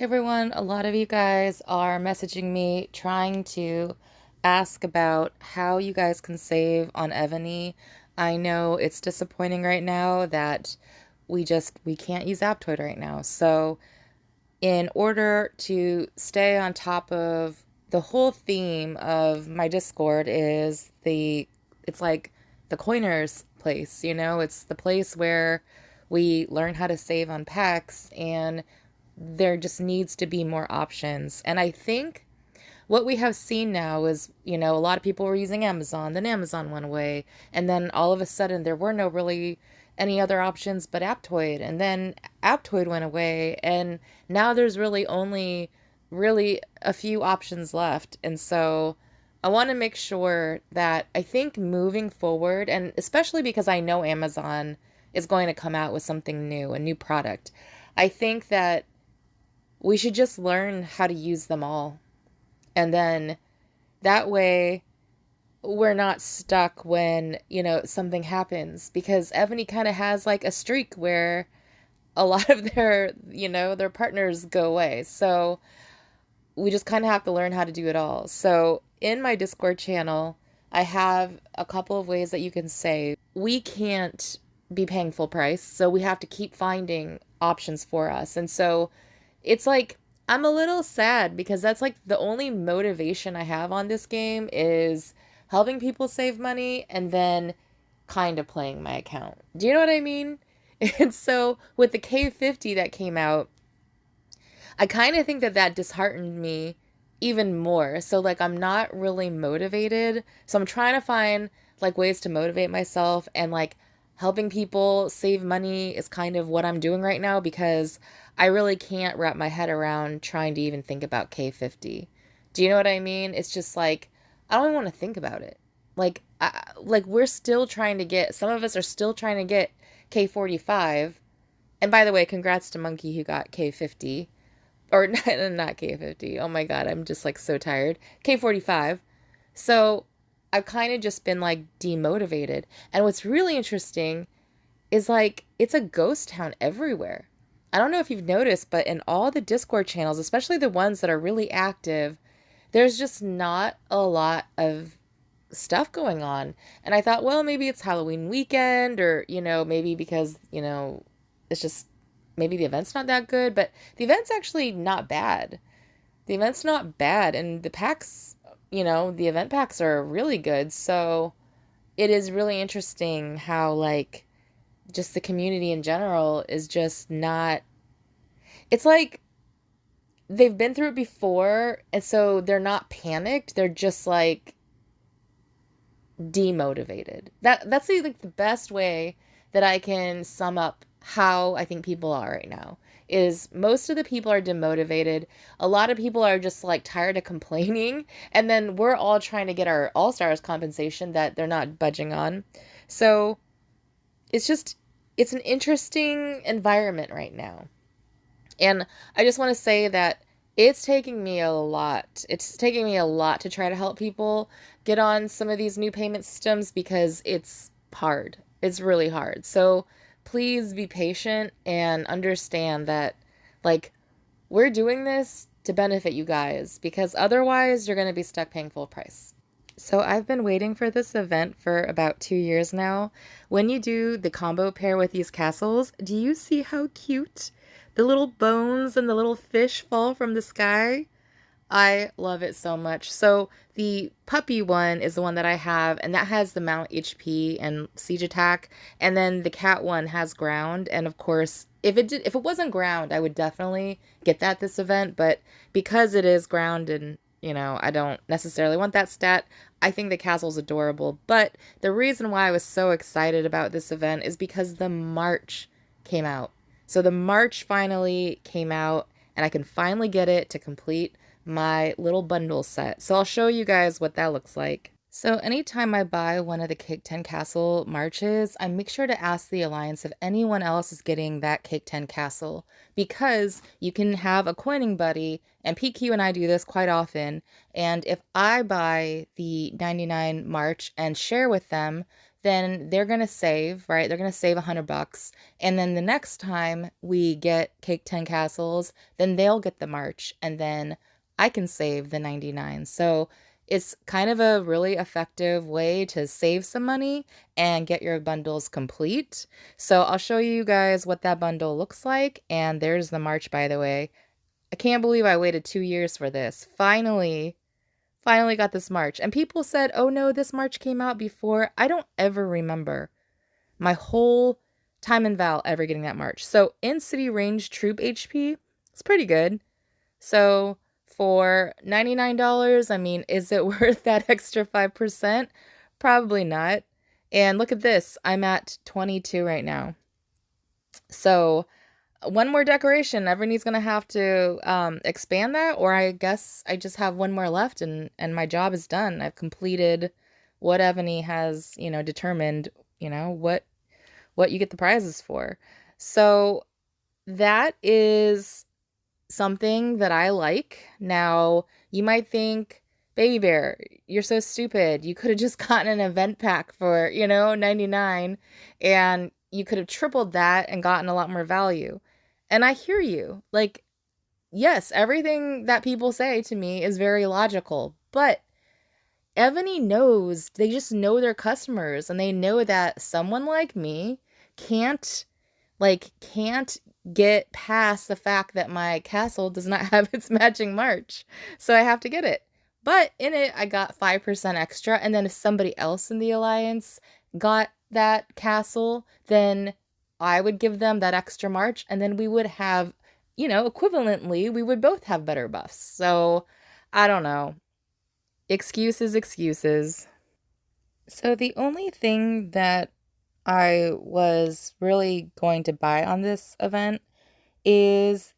Hey everyone, a lot of you guys are messaging me trying to ask about how you guys can save on Evony. I know it's disappointing right now that we can't use Aptoid right now. So in order to stay on top of the whole theme of my Discord is it's like the coiners place, it's the place where we learn how to save on packs, and there just needs to be more options. And I think what we have seen now is, a lot of people were using Amazon, then Amazon went away, and then all of a sudden there were no really any other options but Aptoid, and then Aptoid went away, and now there's really only really a few options left. And so I want to make sure that I think moving forward, and especially because I know Amazon is going to come out with something new, a new product, I think that we should just learn how to use them all. And then that way we're not stuck when, something happens, because Evony kind of has like a streak where a lot of their partners go away. So we just kind of have to learn how to do it all. So in my Discord channel, I have a couple of ways that you can save. We can't be paying full price, so we have to keep finding options for us. And so it's like I'm a little sad because that's like the only motivation I have on this game is helping people save money and then kind of playing my account. Do you know what I mean? And so with the K50 that came out, I kind of think that disheartened me even more. So like I'm not really motivated. So I'm trying to find like ways to motivate myself, and like helping people save money is kind of what I'm doing right now, because I really can't wrap my head around trying to even think about K50. Do you know what I mean? It's just like I don't even want to think about it. Like we're still trying to get, some of us are still trying to get K45. And by the way, congrats to Monkey who got K50. Or not K50. Oh my god, I'm just like so tired. K45. So I've kind of just been like demotivated. And what's really interesting is like it's a ghost town everywhere. I don't know if you've noticed, but in all the Discord channels, especially the ones that are really active, there's just not a lot of stuff going on. And I thought, well, maybe it's Halloween weekend, or, maybe because, it's just maybe the event's not that good, but the event's actually not bad. The event's not bad, and the packs, the event packs are really good. So it is really interesting how like just the community in general is just not, it's like they've been through it before, and so they're not panicked, they're just like demotivated. That's like the best way that I can sum up how I think people are right now. Is most of the people are demotivated. A lot of people are just like tired of complaining, and then we're all trying to get our all-stars compensation that they're not budging on. So it's an interesting environment right now. And I just want to say that it's taking me a lot. It's taking me a lot to try to help people get on some of these new payment systems, because it's hard. It's really hard. So please be patient and understand that, like, we're doing this to benefit you guys, because otherwise you're going to be stuck paying full price. So I've been waiting for this event for about 2 years now. When you do the combo pair with these castles, do you see how cute the little bones and the little fish fall from the sky? I love it so much. So the puppy one is the one that I have, and that has the mount HP and siege attack. And then the cat one has ground. And of course, if it wasn't ground, I would definitely get that this event. But because it is ground, and I don't necessarily want that stat, I think the castle's adorable. But the reason why I was so excited about this event is because the March came out. So the March finally came out, and I can finally get it to complete my little bundle set. So I'll show you guys what that looks like. So anytime I buy one of the Cake 10 Castle marches, I make sure to ask the Alliance if anyone else is getting that Cake 10 Castle, because you can have a coining buddy, and PQ and I do this quite often, and if I buy the 99 March and share with them, then they're going to save, right? They're going to save $100. And then the next time we get Cake 10 Castles, then they'll get the March, and then I can save the 99. So it's kind of a really effective way to save some money and get your bundles complete. So I'll show you guys what that bundle looks like. And there's the March, by the way. I can't believe I waited 2 years for this. Finally got this March. And people said, oh no, this March came out before. I don't ever remember my whole time in Val ever getting that March. So in-city range troop HP, it's pretty good. So for $99, I mean, is it worth that extra 5%? Probably not. And look at this. I'm at 22 right now. So one more decoration. Evony's going to have to expand that, or I guess I just have one more left and my job is done. I've completed what Evony has, determined, what you get the prizes for. So that is something that I like. Now, you might think, Baby Bear, you're so stupid. You could have just gotten an event pack for, 99, and you could have tripled that and gotten a lot more value. And I hear you. Like, yes, everything that people say to me is very logical, but Evony knows, they just know their customers, and they know that someone like me can't get past the fact that my castle does not have its matching March. So I have to get it. But in it, I got 5% extra. And then if somebody else in the alliance got that castle, then I would give them that extra March. And then we would have, equivalently, we would both have better buffs. So I don't know. Excuses. So the only thing that I was really going to buy on this event is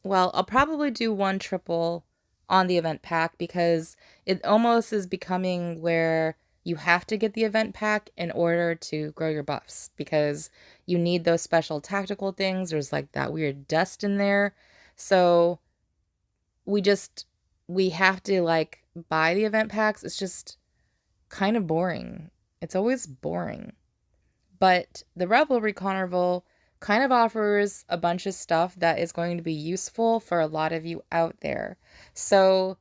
I'll probably do one triple on the event pack, because it almost is becoming where you have to get the event pack in order to grow your buffs, because you need those special tactical things. There's like that weird dust in there. So we have to buy the event packs. It's just kind of boring. It's always boring. But the Revelry Carnival kind of offers a bunch of stuff that is going to be useful for a lot of you out there. So,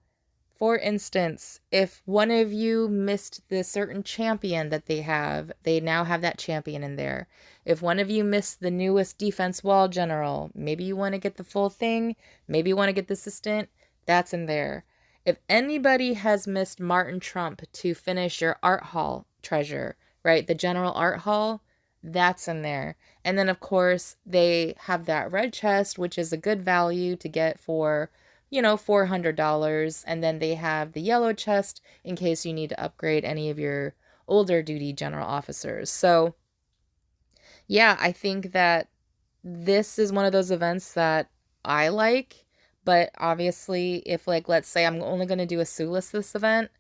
for instance, if one of you missed the certain champion that they now have that champion in there. If one of you missed the newest defense wall general, maybe you want to get the full thing, maybe you want to get the assistant, that's in there. If anybody has missed Martin Tromp to finish your art hall treasure, right, the general art hall, that's in there. And then, of course, they have that red chest, which is a good value to get for, $400. And then they have the yellow chest in case you need to upgrade any of your older duty general officers. So, yeah, I think that this is one of those events that I like. But obviously, if, let's say I'm only going to do a Sulis this event,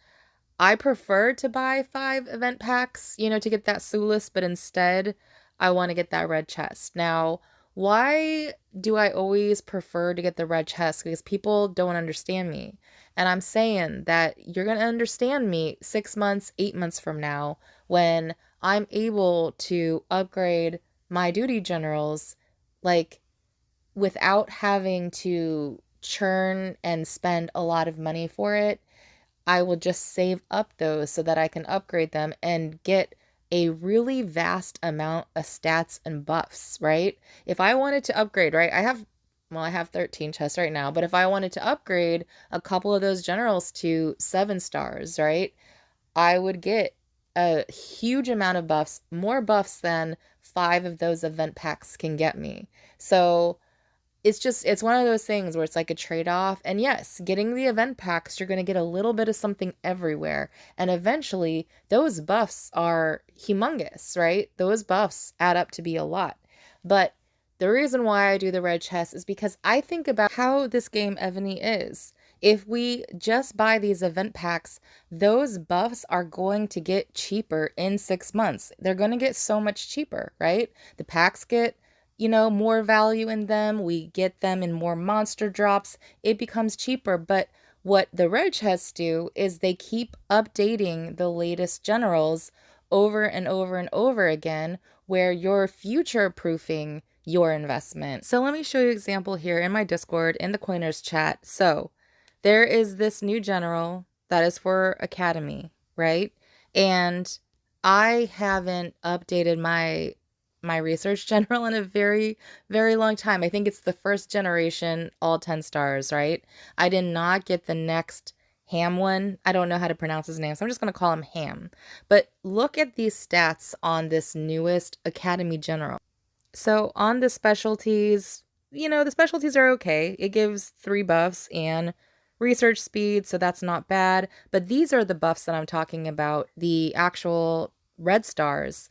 I prefer to buy 5 event packs, to get that Sulis, but instead I want to get that red chest. Now, why do I always prefer to get the red chest? Because people don't understand me. And I'm saying that you're going to understand me 6 months, 8 months from now, when I'm able to upgrade my duty generals, without having to churn and spend a lot of money for it. I will just save up those so that I can upgrade them and get a really vast amount of stats and buffs, right? If I wanted to upgrade, right, I have 13 chests right now, but if I wanted to upgrade a couple of those generals to 7 stars, right, I would get a huge amount of buffs, more buffs than 5 of those event packs can get me. So it's one of those things where it's like a trade-off. And yes, getting the event packs, you're going to get a little bit of something everywhere. And eventually, those buffs are humongous, right? Those buffs add up to be a lot. But the reason why I do the red chest is because I think about how this game Evony is. If we just buy these event packs, those buffs are going to get cheaper in 6 months. They're going to get so much cheaper, right? The packs get more value in them. We get them in more monster drops. It becomes cheaper. But what the red chests do is they keep updating the latest generals over and over and over again, where you're future proofing your investment. So let me show you an example here in my Discord in the Coiners chat. So there is this new general that is for Academy, right? And I haven't updated my research general in a very, very long time. I think it's the first generation, all 10 stars, right? I did not get the next Ham one. I don't know how to pronounce his name, so I'm just going to call him Ham. But look at these stats on this newest Academy general. So on the specialties, the specialties are okay. It gives 3 buffs and research speed, so that's not bad. But these are the buffs that I'm talking about, the actual red stars.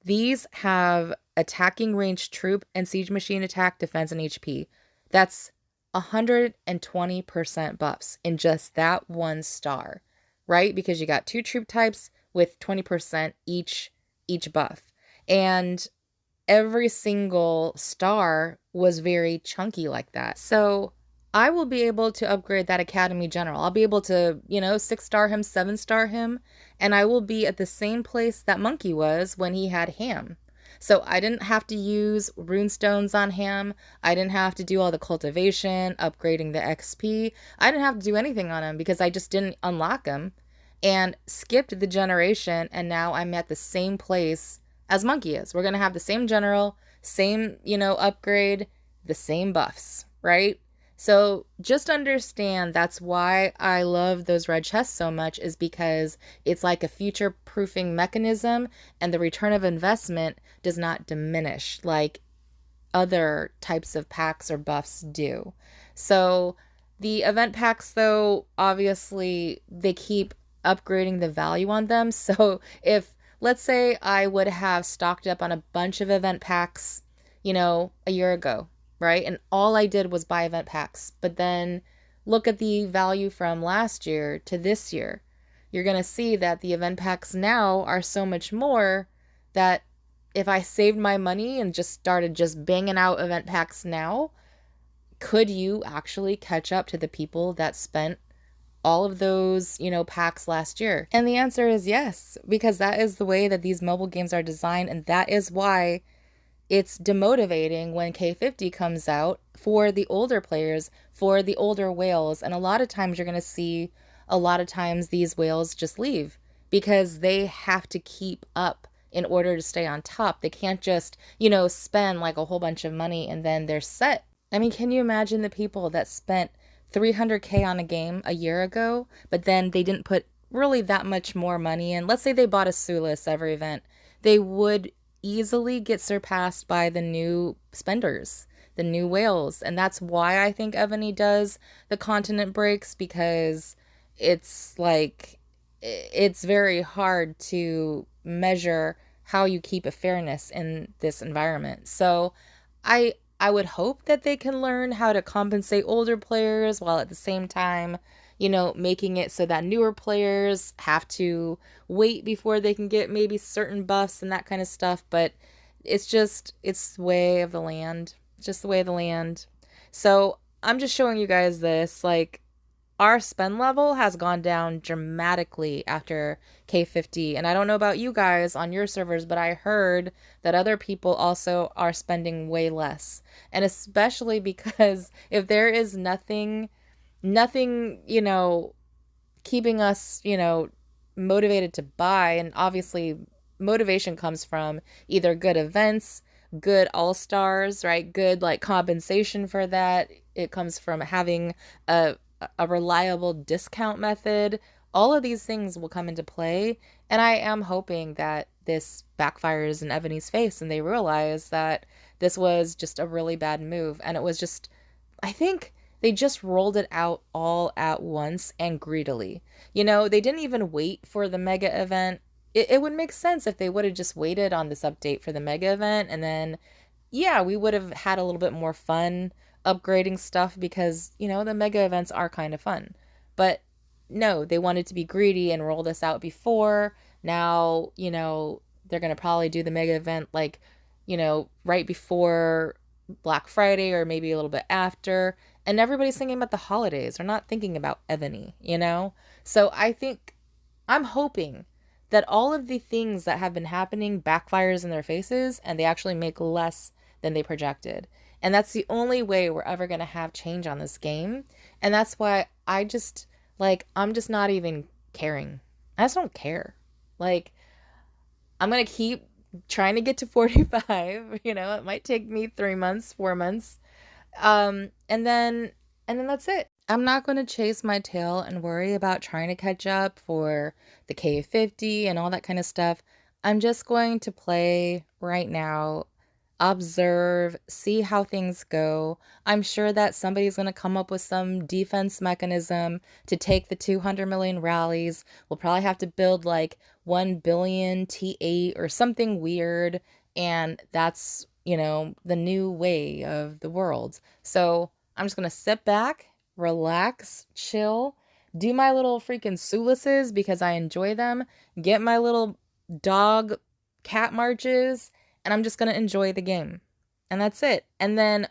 These have attacking ranged troop and siege machine attack, defense, and HP. That's 120% buffs in just that 1 star, right? Because you got 2 troop types with 20% each buff. And every single star was very chunky like that. So I will be able to upgrade that Academy General. I'll be able to, 6-star him, 7-star him, and I will be at the same place that Monkey was when he had Ham. So I didn't have to use runestones on Ham. I didn't have to do all the cultivation, upgrading the XP. I didn't have to do anything on him because I just didn't unlock him and skipped the generation, and now I'm at the same place as Monkey is. We're going to have the same general, same, upgrade, the same buffs, right? So just understand that's why I love those red chests so much, is because it's like a future proofing mechanism, and the return of investment does not diminish like other types of packs or buffs do. So the event packs, though, obviously they keep upgrading the value on them. So if, let's say, I would have stocked up on a bunch of event packs, a year ago, right? And all I did was buy event packs. But then look at the value from last year to this year. You're going to see that the event packs now are so much more that if I saved my money and just started just banging out event packs now, could you actually catch up to the people that spent all of those, packs last year? And the answer is yes, because that is the way that these mobile games are designed, and that is why it's demotivating when K50 comes out for the older players, for the older whales. And a lot of times you're going to see these whales just leave because they have to keep up in order to stay on top. They can't just, spend like a whole bunch of money and then they're set. I mean, can you imagine the people that spent 300K on a game a year ago, but then they didn't put really that much more money in? Let's say they bought a Sulis every event. They would easily get surpassed by the new spenders, the new whales. And that's why I think Evony does the continent breaks, because it's very hard to measure how you keep a fairness in this environment. So I would hope that they can learn how to compensate older players while at the same time, making it so that newer players have to wait before they can get maybe certain buffs and that kind of stuff. But it's the way of the land. It's just the way of the land. So I'm just showing you guys this, our spend level has gone down dramatically after K50. And I don't know about you guys on your servers, but I heard that other people also are spending way less. And especially because if there is nothing, keeping us, motivated to buy, and obviously motivation comes from either good events, good all-stars, right? Good compensation for that. It comes from having a reliable discount method. All of these things will come into play, and I am hoping that this backfires in Evony's face and they realize that this was just a really bad move. And it was just, I think they just rolled it out all at once and greedily. They didn't even wait for the mega event. It would make sense if they would have just waited on this update for the mega event, and then we would have had a little bit more fun upgrading stuff, because the mega events are kind of fun. But no, they wanted to be greedy and roll this out before. Now they're gonna probably do the mega event right before Black Friday, or maybe a little bit after, and everybody's thinking about the holidays. They're not thinking about Evony. So I'm hoping that all of the things that have been happening backfires in their faces and they actually make less than they projected. And that's the only way we're ever going to have change on this game. And that's why I'm just not even caring. I just don't care. Like, I'm going to keep trying to get to 45. It might take me 3 months, 4 months. And then that's it. I'm not going to chase my tail and worry about trying to catch up for the K50 and all that kind of stuff. I'm just going to play right now, observe, see how things go. I'm sure that somebody's going to come up with some defense mechanism to take the 200 million rallies. We'll probably have to build like 1 billion T8 or something weird. And that's, the new way of the world. So I'm just going to sit back, relax, chill, do my little freaking Sulises because I enjoy them, get my little dog cat marches, and I'm just going to enjoy the game. And that's it. And then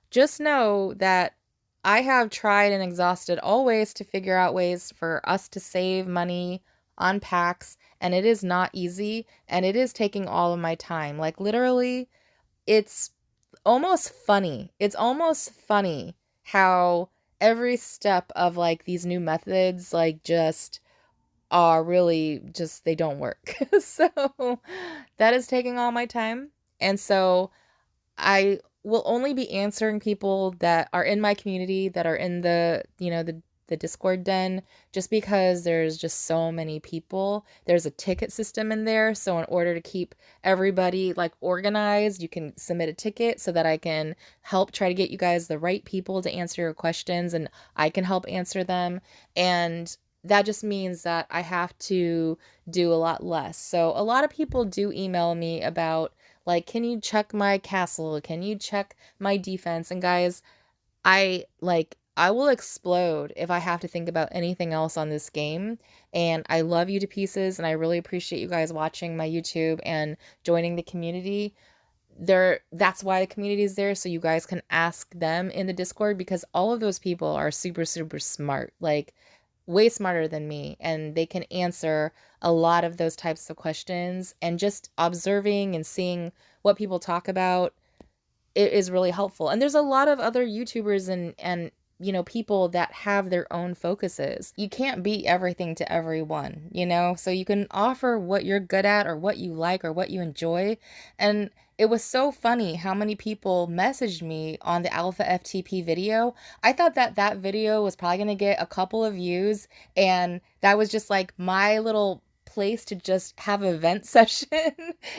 just know that I have tried and exhausted all ways to figure out ways for us to save money on packs, and it is not easy, and it is taking all of my time. Like, literally, it's almost funny. It's almost funny how every step of like these new methods like just are really just they don't work. So that is taking all my time. And so I will only be answering people that are in my community, that are in the Discord den, just because there's just so many people. There's a ticket system in there. So in order to keep everybody like organized, you can submit a ticket so that I can help try to get you guys the right people to answer your questions, and I can help answer them. And that just means that I have to do a lot less. So a lot of people do email me about like, can you check my castle? Can you check my defense? And guys, I will explode if I have to think about anything else on this game. And I love you to pieces, and I really appreciate you guys watching my YouTube and joining the community. That's why the community is there, so you guys can ask them in the Discord, because all of those people are super, super smart, like way smarter than me, and they can answer a lot of those types of questions. And just observing and seeing what people talk about, it is really helpful. And there's a lot of other YouTubers and people that have their own focuses. You can't be everything to everyone, so you can offer what you're good at or what you like or what you enjoy. And it was so funny how many people messaged me on the Alpha FTP video. I thought that video was probably going to get a couple of views, and that was just like my little place to just have a vent session.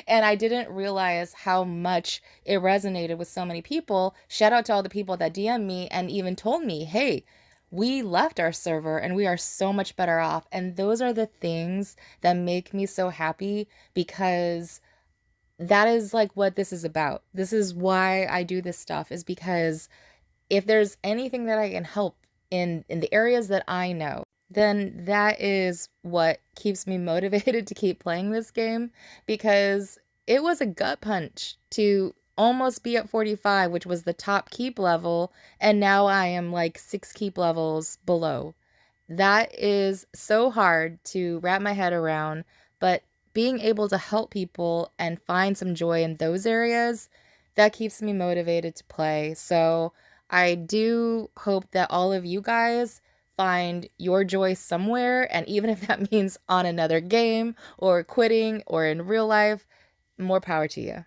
And I didn't realize how much it resonated with so many people. Shout out to all the people that DM me and even told me, hey, we left our server and we are so much better off. And those are the things that make me so happy, because that is like what this is about. This is why I do this stuff, is because if there's anything that I can help in the areas that I know, then that is what keeps me motivated to keep playing this game, because it was a gut punch to almost be at 45, which was the top keep level, and now I am like 6 keep levels below. That is so hard to wrap my head around, but being able to help people and find some joy in those areas, that keeps me motivated to play. So I do hope that all of you guys find your joy somewhere, and even if that means on another game or quitting or in real life, more power to you.